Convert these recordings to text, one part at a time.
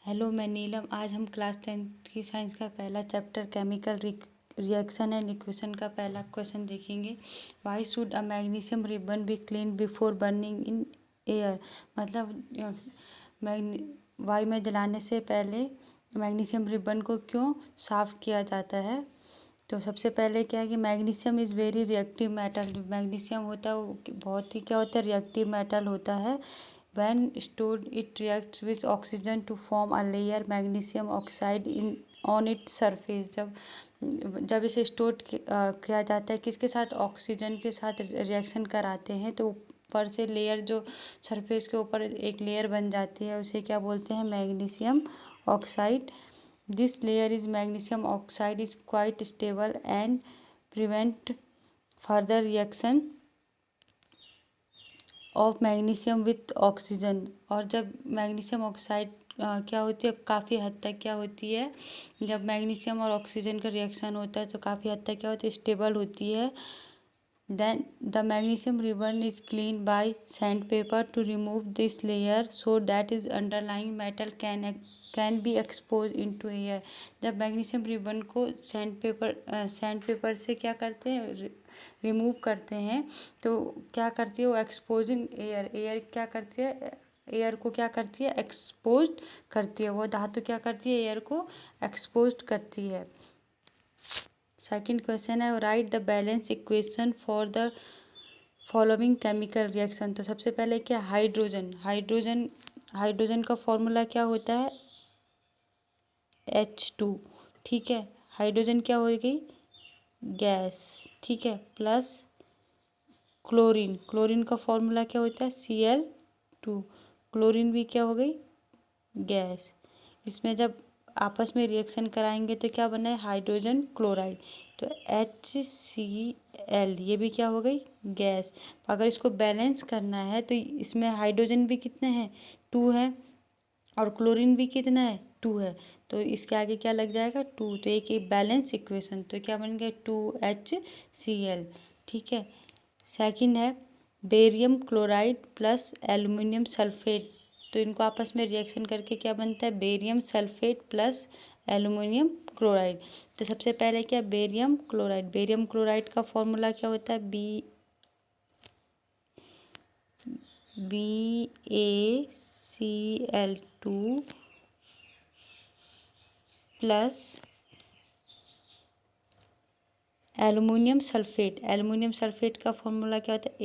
Hello, मैं नीलम। आज हम क्लास 10th की साइंस का पहला chapter chemical reaction and equation का पहला क्वेश्चन देखेंगे। Why should a magnesium ribbon be clean before burning in air. मतलब वायु में जलाने से पहले मैग्नीशियम रिबन को क्यों साफ़ किया जाता है। तो सबसे पहले क्या है कि magnesium is very reactive metal. Magnesium होता है वो बहुत ही क्या होता है, रिएक्टिव मेटल होता है। When stored, it reacts with oxygen to form a layer magnesium oxide in on its surface। जब इसे स्टोर किया जाता है किसके साथ, ऑक्सीजन के साथ रिएक्शन कराते हैं तो ऊपर से लेयर जो सरफेस के ऊपर एक लेयर बन जाती है उसे क्या बोलते हैं, magnesium oxide. This layer is magnesium oxide is quite stable and prevent further reaction of magnesium with oxygen. और जब मैग्नीशियम ऑक्साइड क्या होती है, काफ़ी हद तक क्या होती है, जब मैग्नीशियम और ऑक्सीजन का रिएक्शन होता है तो काफ़ी हद तक क्या होती है, स्टेबल होती है। Then the magnesium ribbon is clean by sandpaper to remove this layer so that is underlying metal can be expose into air. जब मैग्नीशियम रिबन को सैंड पेपर से क्या करते हैं, रिमूव करते हैं तो क्या करती है वो, एक्सपोजिंग एयर क्या करती है, एयर को क्या करती है, एक्सपोज करती है। वो धातु क्या करती है, एयर को एक्सपोज करती है। सेकंड क्वेश्चन है, write the balance equation for the following chemical reaction. तो सबसे पहले क्या, हाइड्रोजन का फॉर्मूला क्या होता है, H2। ठीक है, हाइड्रोजन क्या हो गई, गैस। ठीक है, प्लस क्लोरीन का फॉर्मूला क्या होता है, Cl2। क्लोरीन भी क्या हो गई, गैस। इसमें जब आपस में रिएक्शन कराएंगे तो क्या बना है, हाइड्रोजन क्लोराइड। तो HCl ये भी क्या हो गई, गैस। अगर इसको बैलेंस करना है तो इसमें हाइड्रोजन भी कितने हैं, 2 है, और क्लोरीन भी कितना है, 2 है। तो इसके आगे क्या लग जाएगा, 2। तो एक बैलेंस इक्वेशन, तो क्या बन गया, 2HCl। ठीक है। सेकंड है, barium chloride plus aluminium sulphate. तो इनको आपस में रिएक्शन करके क्या बनता है, barium sulphate plus aluminium chloride. तो सबसे पहले क्या, बेरियम क्लोराइड का फॉर्मूला क्या होता है, BaCl2 प्लस एल्युमिनियम सल्फेट का फॉर्मूला क्या होता है,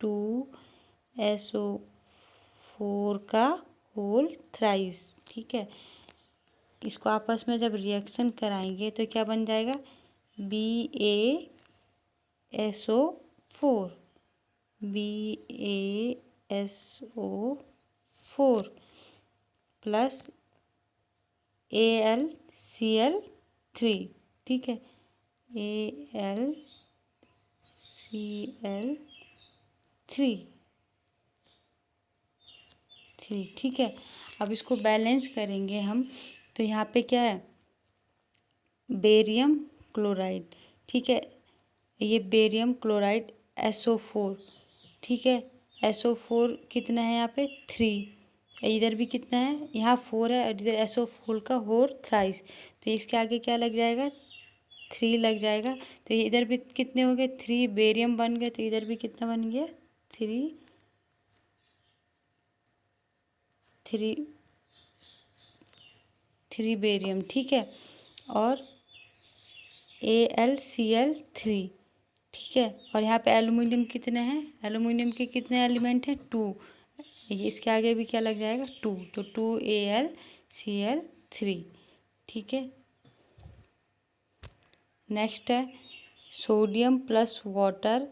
Al2SO4 का होल थ्राइस। ठीक है, इसको आपस में जब रिएक्शन कराएंगे तो क्या बन जाएगा, BaSO4 प्लस AlCl3। ठीक है, AlCl3। ठीक है, अब इसको बैलेंस करेंगे हम तो यहाँ पे क्या है, बेरियम क्लोराइड। ठीक है, ये बेरियम क्लोराइड SO4। ठीक है, SO4 कितना है यहाँ पे, 3। इधर भी कितना है, यहाँ 4 है, और इधर SO4 का होल थ्राइस। तो इसके आगे क्या लग जाएगा, 3 लग जाएगा। तो ये इधर भी कितने हो गए, 3 बेरियम बन गए, तो इधर भी कितना बन गया, 3 बेरियम। ठीक है, और AlCl3। ठीक है, और यहाँ पे एल्युमिनियम कितने हैं, एल्युमिनियम के कितने एलिमेंट हैं, 2। इसके आगे भी क्या लग जाएगा, 2। तो 2AlCl3। ठीक है, नेक्स्ट है सोडियम प्लस वाटर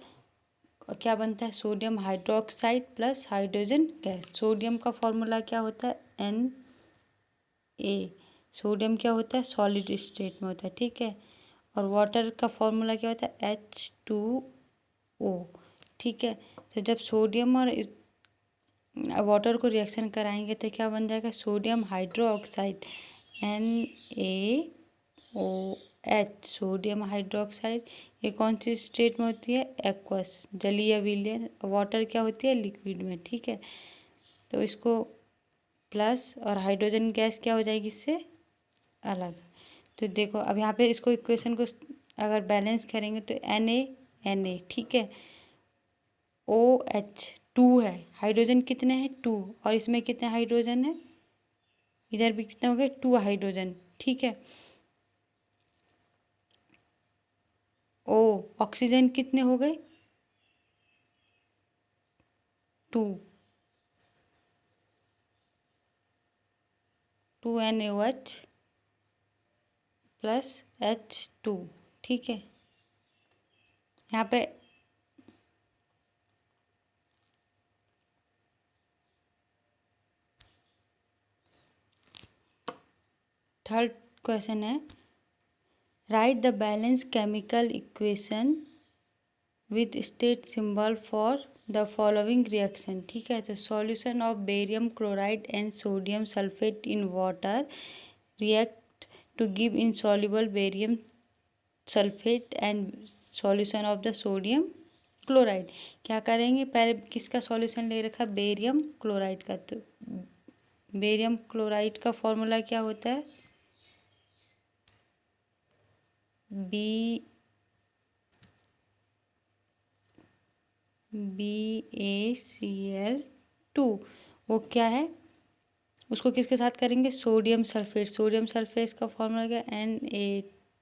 क्या बनता है, sodium hydroxide plus hydrogen gas. Sodium का फॉर्मूला क्या होता है, Na। सोडियम क्या होता है, सॉलिड स्टेट में होता है। ठीक है, और वाटर का फॉर्मूला क्या होता है, H2O। ठीक है, तो जब सोडियम और वाटर को रिएक्शन कराएंगे तो क्या बन जाएगा, sodium hydroxide NaOH। Sodium hydroxide ये कौन सी स्टेट में होती है, एक्वस, जलीय विलयन। वाटर क्या होती है, लिक्विड में। ठीक है, तो इसको प्लस और हाइड्रोजन गैस क्या हो जाएगी इससे अलग। तो देखो अब यहाँ पे इसको इक्वेशन को अगर बैलेंस करेंगे तो Na, ठीक है, OH2 है, हाइड्रोजन कितने हैं 2, और इसमें कितने हाइड्रोजन है, इधर भी कितने हो गए 2 हाइड्रोजन, ठीक है। O ऑक्सीजन कितने हो गए 2, 2 NaOH प्लस H2, ठीक है। यहाँ पे थर्ड क्वेश्चन है, write the balance chemical equation with state symbol for the following reaction, ठीक है। तो solution of barium chloride and sodium sulphate in water react to give insoluble barium sulphate and solution of the sodium chloride. क्या करेंगे, पहले किसका solution ले रखा, barium chloride का। तो बेरियम क्लोराइड का फॉर्मूला क्या होता है, BaCl2, वो क्या है, उसको किसके साथ करेंगे, सोडियम सल्फेट। सोडियम सल्फेट का फॉर्मूला क्या,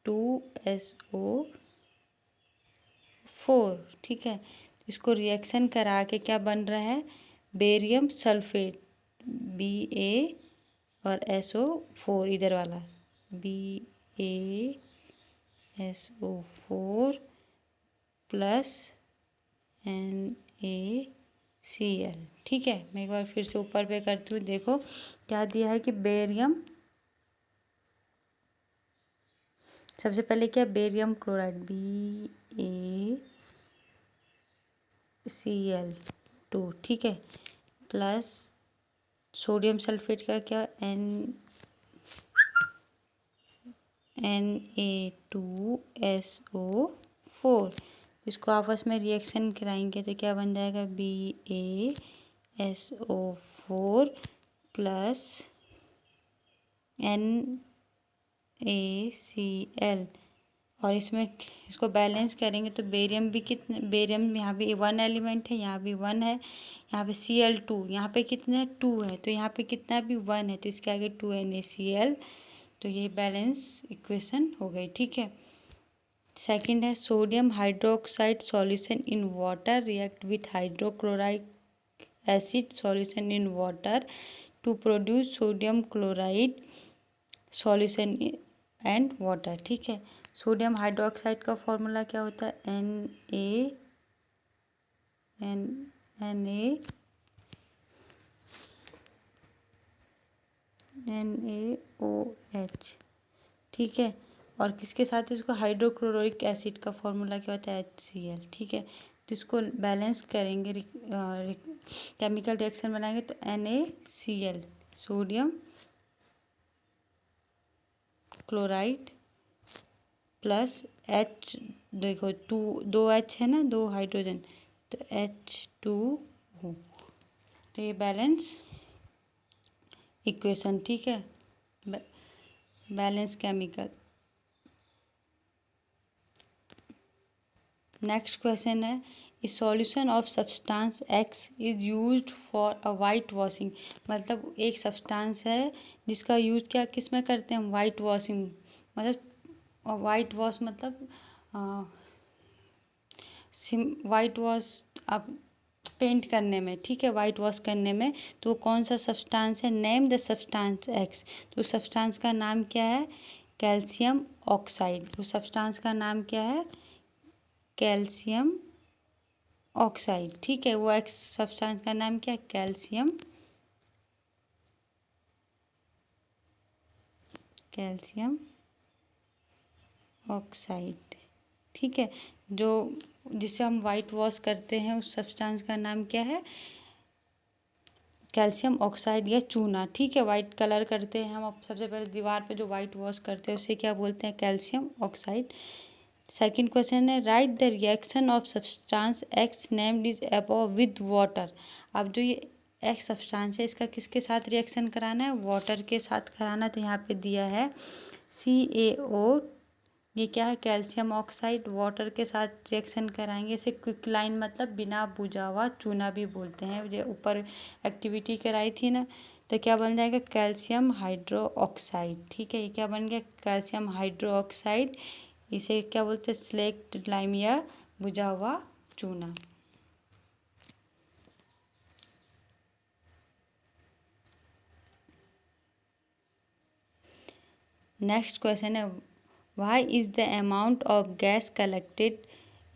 Na2SO4, ठीक है। इसको रिएक्शन करा के क्या बन रहा है, बेरियम सल्फेट, Ba और SO4 इधर वाला, BaSO4 प्लस NaCl, ठीक है। मैं एक बार फिर से ऊपर पे करती हूँ, देखो क्या दिया है कि बेरियम, सबसे पहले क्या, बेरियम क्लोराइड BaCl2, ठीक है, प्लस सोडियम सल्फेट का क्या, Na2SO4। इसको आपस में रिएक्शन कराएंगे तो क्या बन जाएगा, BaSO4 प्लस NaCl, और इसमें इसको बैलेंस करेंगे तो बेरियम भी कितने, बेरियम यहाँ भी 1 एलिमेंट है, यहाँ भी 1 है, यहाँ पे Cl2, यहाँ पे कितना है 2 है, तो यहाँ पे कितना भी 1 है, तो इसके आगे 2 NaCl, तो ये बैलेंस इक्वेशन हो गई, ठीक है। सेकंड है, sodium hydroxide solution in water react with hydrochloride acid solution in water to produce sodium chloride solution and water, ठीक है। सोडियम हाइड्रोक्साइड का फॉर्मूला क्या होता है, NaOH, ठीक है। और किसके साथ इसको, हाइड्रोक्लोरिक एसिड का फॉर्मूला क्या होता है, HCl, ठीक है। तो इसको बैलेंस करेंगे, केमिकल रिएक्शन बनाएंगे तो NaCl, sodium chloride plus H, देखो 2 H है ना, 2 हाइड्रोजन, तो H2O, तो ये बैलेंस इक्वेशन, ठीक है, बैलेंस केमिकल। नेक्स्ट क्वेश्चन है, ए solution of substance x is used for a white washing, मतलब एक सब्सटेंस है जिसका यूज क्या किस में करते हैं हम, वाइट वॉशिंग, मतलब वाइट वॉश मतलब वाइट वॉश आप पेंट करने में, ठीक है, वाइट वॉश करने में, तो कौन सा सब्सटेंस है, नेम द सब्सटेंस एक्स, तो सब्सटेंस का नाम क्या है, कैल्शियम ऑक्साइड, उस सब्सटेंस का नाम क्या है, कैल्शियम ऑक्साइड, ठीक है। वो एक्स सब्सटेंस का नाम क्या है, कैल्शियम ऑक्साइड, ठीक है। जो जिसे हम वाइट वॉश करते हैं उस सब्सटेंस का नाम क्या है, कैल्शियम ऑक्साइड या चूना, ठीक है। वाइट कलर करते हैं हम, अब सबसे पहले दीवार पे जो वाइट वॉश करते हैं उसे क्या बोलते हैं, कैल्शियम ऑक्साइड। सेकंड क्वेश्चन है, write the reaction of substance x named is above with water, अब जो ये एक्स सब्सटेंस है, इसका किसके साथ रिएक्शन कराना है, वाटर के साथ कराना। तो यहाँ पे दिया है CaO, ये क्या है, कैल्शियम ऑक्साइड, वाटर के साथ रिएक्शन कराएंगे। इसे क्विकलाइन मतलब बिना बुझा हुआ चूना भी बोलते हैं। जो ऊपर एक्टिविटी कराई थी ना, तो क्या बन जाएगा, कैल्शियम हाइड्रो ऑक्साइड। ठीक है, ये क्या बन गया, कैल्शियम हाइड्रो ऑक्साइड। इसे क्या बोलते हैं, स्लेक्ट लाइम या बुझा हुआ चूना। नेक्स्ट क्वेश्चन है, why is the amount of gas collected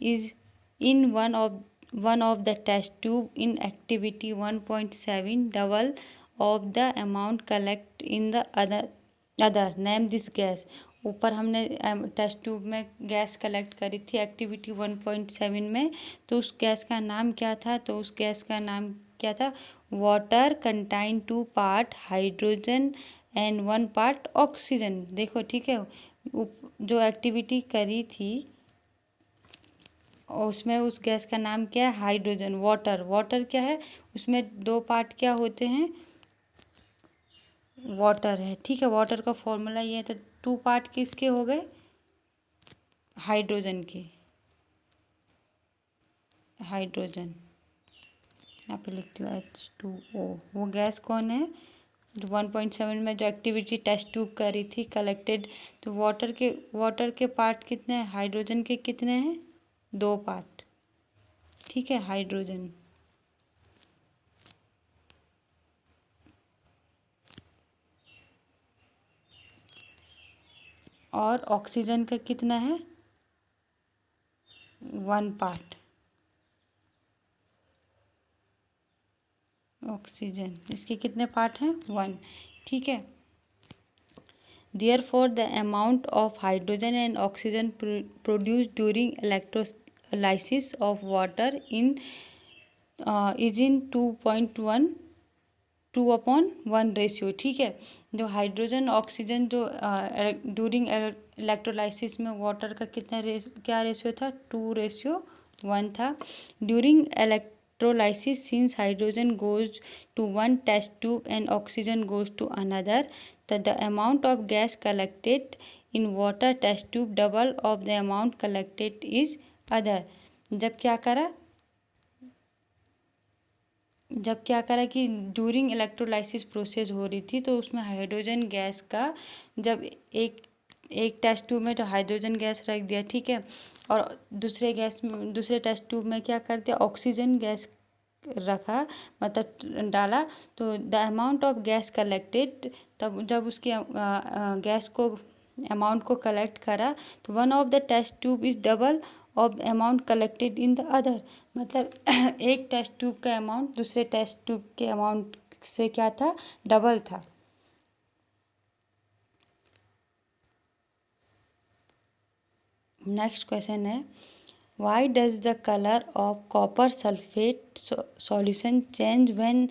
is in one of the test tube in activity 1.7 double of the amount collect in the other name this gas. ऊपर हमने test tube में gas collect करी थी activity 1.7 में, तो उस gas का नाम क्या था, तो उस गैस का नाम क्या था, water contain 2 part hydrogen and 1 part oxygen. देखो ठीक है, जो एक्टिविटी करी थी उसमें उस गैस का नाम क्या है, हाइड्रोजन। वाटर, वाटर क्या है, उसमें 2 पार्ट क्या होते हैं, वाटर है। ठीक है, वाटर का फॉर्मूला ये है। तो 2 पार्ट किसके हो गए, हाइड्रोजन के, हाइड्रोजन। यहाँ पे लिखती हूँ H2O। वो गैस कौन है, जो 1.7 में जो एक्टिविटी टेस्ट ट्यूब करी थी कलेक्टेड। तो वाटर के पार्ट कितने हैं, हाइड्रोजन के कितने हैं, 2 पार्ट। ठीक है, हाइड्रोजन। और ऑक्सीजन का कितना है, 1 पार्ट। ऑक्सीजन, इसके कितने पार्ट हैं, 1। ठीक है, Therefore, the amount of hydrogen and oxygen produced during electrolysis of water is in 2.1 2/1 ratio. ठीक है, जो हाइड्रोजन ऑक्सीजन जो ड्यूरिंग इलेक्ट्रोलाइसिस में वाटर का क्या रेशियो था, 2:1 था। During electrolysis since hydrogen goes to one test tube and oxygen goes to another, the amount of gas collected in water test tube double of the amount collected is other। जब क्या करा कि during electrolysis process हो रही थी, तो उसमें hydrogen gas का जब एक टेस्ट ट्यूब में तो हाइड्रोजन गैस रख दिया, ठीक है, और दूसरे टेस्ट ट्यूब में क्या कर दिया, ऑक्सीजन गैस रखा, मतलब डाला। तो the amount of gas collected, तब जब उसके गैस को अमाउंट को कलेक्ट करा, तो 1 of the test tube is double of amount collected in the other. मतलब एक टेस्ट ट्यूब का अमाउंट दूसरे टेस्ट ट्यूब के अमाउंट से क्या था, डबल था। नेक्स्ट क्वेश्चन है, why does the colour of copper sulphate solution change when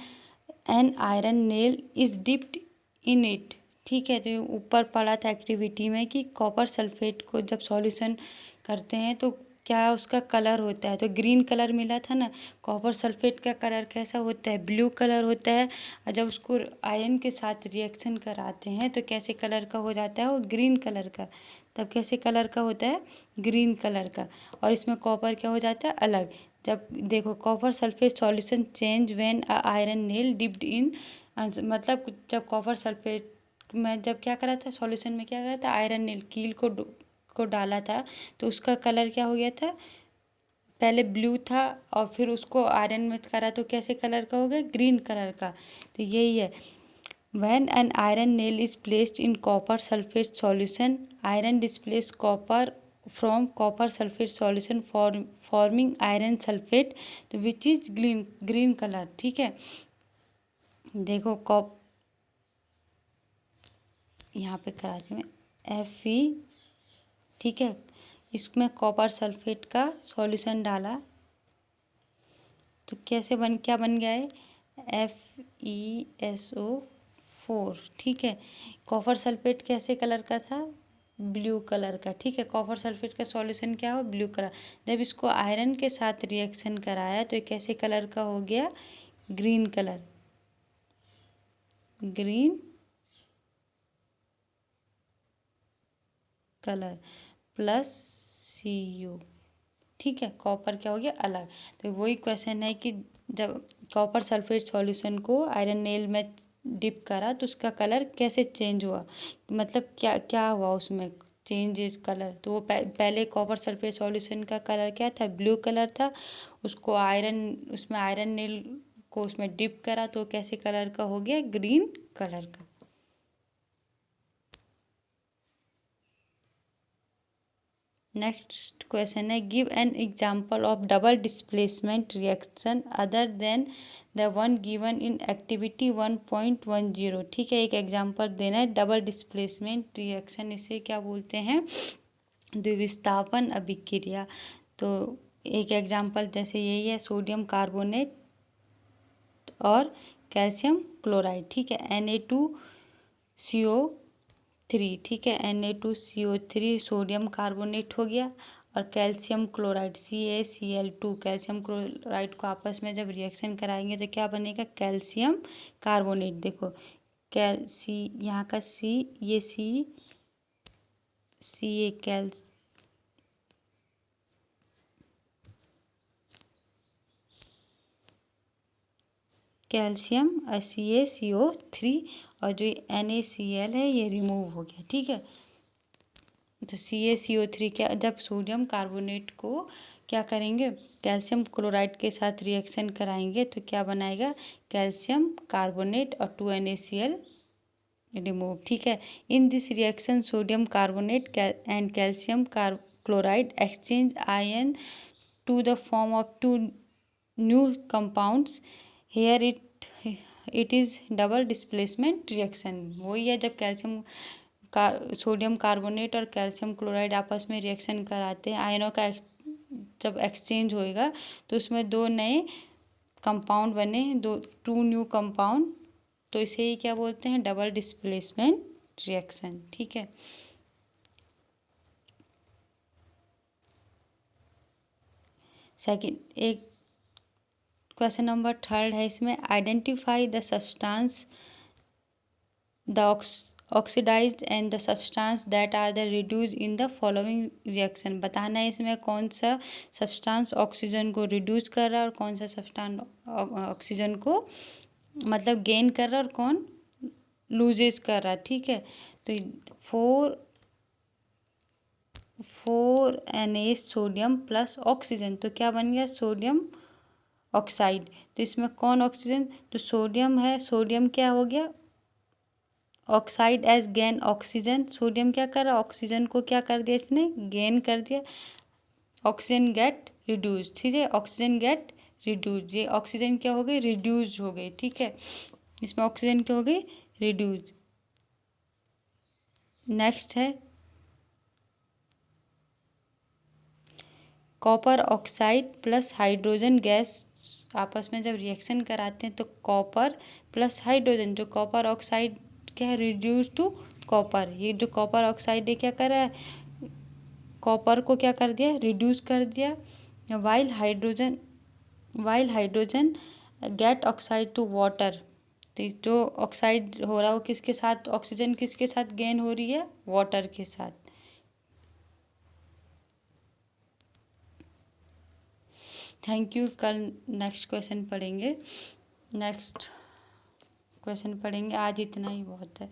an iron nail is dipped in it. ठीक है, तो ऊपर पढ़ा था एक्टिविटी में कि कॉपर सल्फेट को जब सॉल्यूशन करते हैं तो क्या उसका कलर होता है, तो ग्रीन कलर मिला था ना। कॉपर सल्फेट का कलर कैसा होता है, ब्लू कलर होता है। और जब उसको आयरन के साथ रिएक्शन कराते हैं तो कैसे कलर का हो जाता है, वो ग्रीन कलर का। तब कैसे कलर का होता है, ग्रीन कलर का। और इसमें कॉपर क्या हो जाता है, अलग। जब देखो, copper sulphate solution change when a iron nail dipped in, मतलब जब कॉपर सल्फेट में जब क्या करा था, सॉल्यूशन में क्या करा था, आयरन नेल कील को डाला था, तो उसका कलर क्या हो गया था, पहले ब्लू था और फिर उसको आयरन में करा तो कैसे कलर का हो गया, ग्रीन कलर का। तो यही है, when an iron nail is placed in copper sulfate solution, iron displaces copper from copper sulfate solution forming iron sulfate, तो which is green color। ठीक है, देखो यहाँ पे कराती हूँ Fe। ठीक है, इसमें कॉपर सल्फेट का सॉल्यूशन डाला तो क्या बन गया है, FeSO4। ठीक है, कॉपर सल्फेट कैसे कलर का था, ब्लू कलर का। ठीक है, कॉपर सल्फेट का सॉल्यूशन क्या हो, ब्लू कलर। जब इसको आयरन के साथ रिएक्शन कराया तो ये कैसे कलर का हो गया, green colour. Green colour plus Cu। ठीक है, कॉपर क्या हो गया अलग। तो वही क्वेश्चन है कि जब कॉपर सल्फेट सॉल्यूशन को आयरन नेल में डिप करा तो उसका कलर कैसे चेंज हुआ, मतलब क्या क्या हुआ उसमें चेंजेस कलर। तो वो पहले कॉपर सल्फेट सॉल्यूशन का कलर क्या था, ब्लू कलर था। उसको उसमें आयरन नेल को उसमें डिप करा तो कैसे कलर का हो गया, ग्रीन कलर का। नेक्स्ट क्वेश्चन है give an example of double displacement reaction other than the one given in activity 1.10। ठीक है, एक एग्जांपल देना है डबल डिस्प्लेसमेंट रिएक्शन, इसे क्या बोलते हैं, द्विविस्थापन अभिक्रिया। तो एक एग्जांपल जैसे यही है, सोडियम कार्बोनेट और कैल्शियम क्लोराइड। ठीक है, Na2CO3। ठीक है, Na2CO3 सोडियम कार्बोनेट हो गया और calcium chloride CaCl2 calcium chloride को आपस में जब रिएक्शन कराएंगे तो क्या बनेगा, कैल्शियम कार्बोनेट। देखो यहाँ का C, ये Ca कैल्शियम CaCO3 और जो NaCl है ये रिमूव हो गया। ठीक है, तो CaCO3 क्या, जब सोडियम कार्बोनेट को क्या करेंगे, कैल्शियम क्लोराइड के साथ रिएक्शन कराएंगे तो क्या बनाएगा, कैल्शियम कार्बोनेट और 2NaCl रिमूव। ठीक है, in this reaction sodium carbonate and calcium chloride exchange ion to the form of two new compounds. Here it is double displacement reaction. वही है, जब सोडियम कार्बोनेट और कैल्शियम क्लोराइड आपस में reaction कराते हैं, आयनों का जब एक्सचेंज होएगा तो उसमें दो नए कंपाउंड बने, टू न्यू कंपाउंड, तो इसे ही क्या बोलते हैं, डबल डिस्प्लेसमेंट रिएक्शन। ठीक है, सेकंड एक क्वेश्चन नंबर 3 है इसमें, identify the substance the oxidised and the substance that are the reduce in the following reaction. बताना है इसमें कौन सा सब्सटेंस ऑक्सीजन को रिड्यूस कर रहा है और कौन सा सब्सटेंस ऑक्सीजन को मतलब गेन कर रहा है और कौन लूजेस कर रहा है। ठीक है, तो 4Na सोडियम प्लस ऑक्सीजन, तो क्या बन गया, सोडियम ऑक्साइड। तो इसमें कौन ऑक्सीजन, तो सोडियम है, सोडियम क्या हो गया, oxide as gain oxygen. Sodium क्या कर रहा है, ऑक्सीजन को क्या कर दिया इसने, गेन कर दिया, ऑक्सीजन गेट रिड्यूस। ठीक है, ऑक्सीजन गेट रिड्यूस, ये ऑक्सीजन क्या हो गई, रिड्यूस हो गई। ठीक है, इसमें ऑक्सीजन क्या हो गई, रिड्यूस। नेक्स्ट है copper oxide plus hydrogen gas आपस में जब रिएक्शन कराते हैं तो कॉपर प्लस हाइड्रोजन, जो कॉपर ऑक्साइड क्या है, रिड्यूस टू कॉपर। ये जो कॉपर ऑक्साइड है क्या कर रहा है, कॉपर को क्या कर दिया, रिड्यूस कर दिया। While hydrogen get oxide to water. तो जो ऑक्साइड हो रहा है वो किसके साथ, ऑक्सीजन किसके साथ गेन हो रही है, वाटर के साथ। थैंक यू, कल नेक्स्ट क्वेश्चन पढ़ेंगे, आज इतना ही बहुत है।